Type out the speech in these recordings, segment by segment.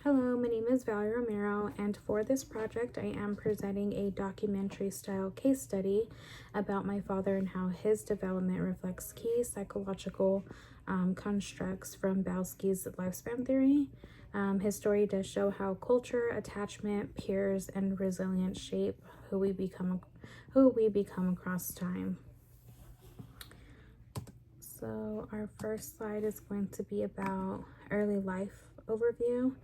Hello, my name is Valerie Romero, and for this project, I am presenting a documentary style case study about my father and how his development reflects key psychological constructs from Bowlsky's lifespan theory. His story does show how culture, attachment, peers, and resilience shape who we become across time. So our first slide is going to be about early life overview.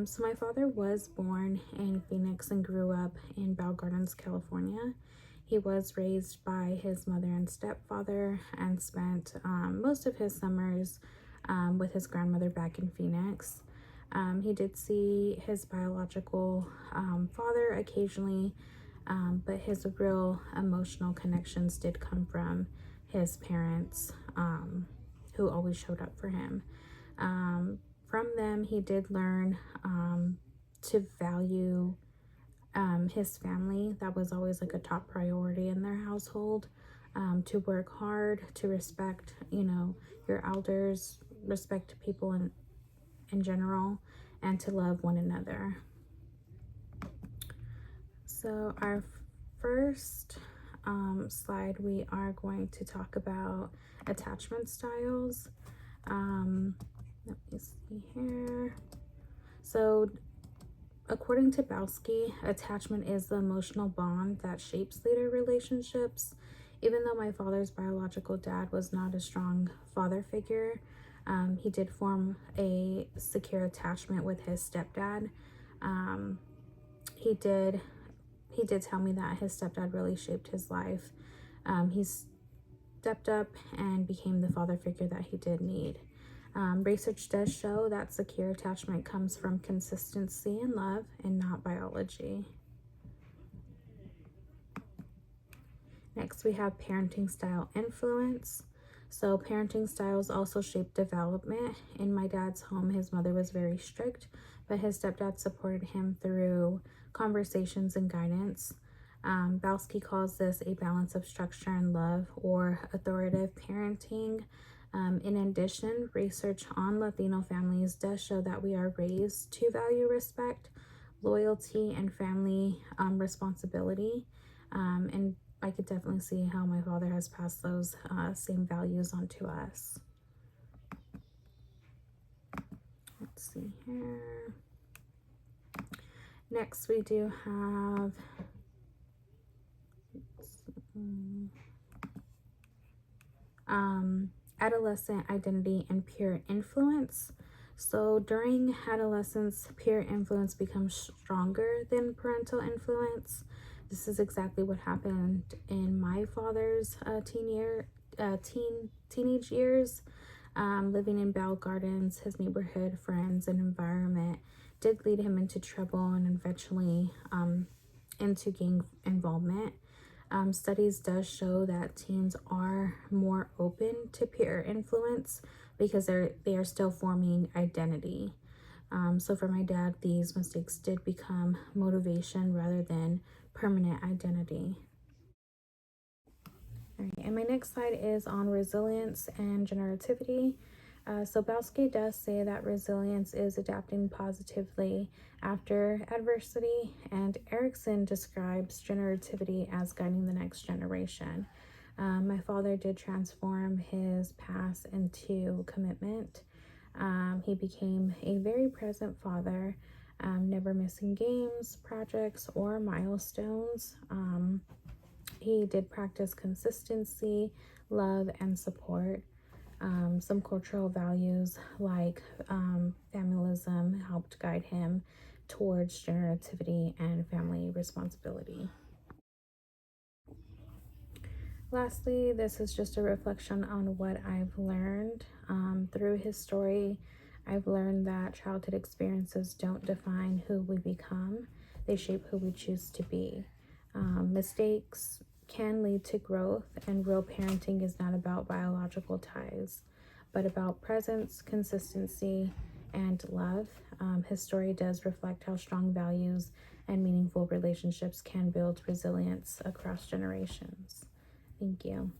So my father was born in Phoenix and grew up in Bell Gardens, California. He was raised by his mother and stepfather and spent most of his summers with his grandmother back in Phoenix. He did see his biological father occasionally, but his real emotional connections did come from his parents, who always showed up for him. From them, he did learn to value his family. That was always like a top priority in their household. To work hard, to respect, your elders, respect people in general, and to love one another. So our first slide, we are going to talk about attachment styles. Let me see here. So according to Bowlsky, attachment is the emotional bond that shapes later relationships. Even though my father's biological dad was not a strong father figure, he did form a secure attachment with his stepdad. He did tell me that his stepdad really shaped his life. He stepped up and became the father figure that he did need. Research does show that secure attachment comes from consistency and love and not biology. Next, we have parenting style influence. So parenting styles also shape development. In my dad's home, his mother was very strict, but his stepdad supported him through conversations and guidance. Bowlsky calls this a balance of structure and love, or authoritative parenting. In addition, research on Latino families does show that we are raised to value respect, loyalty, and family responsibility. And I could definitely see how my father has passed those same values on to us. Let's see here. Next, we do have adolescent identity and peer influence. So during adolescence, peer influence becomes stronger than parental influence. This is exactly what happened in my father's teenage years. Living in Bell Gardens, his neighborhood friends and environment did lead him into trouble and eventually into gang involvement. Studies does show that teens are more open to peer influence because they are still forming identity. So for my dad, these mistakes did become motivation rather than permanent identity. All right, and my next slide is on resilience and generativity. So Bowlsky does say that resilience is adapting positively after adversity, and Erickson describes generativity as guiding the next generation. My father did transform his past into commitment. He became a very present father, never missing games, projects, or milestones. He did practice consistency, love, and support. Some cultural values like familism helped guide him towards generativity and family responsibility. Lastly, this is just a reflection on what I've learned through his story. I've learned that childhood experiences don't define who we become, they shape who we choose to be. Mistakes can lead to growth, and real parenting is not about biological ties, but about presence, consistency, and love. His story does reflect how strong values and meaningful relationships can build resilience across generations. Thank you.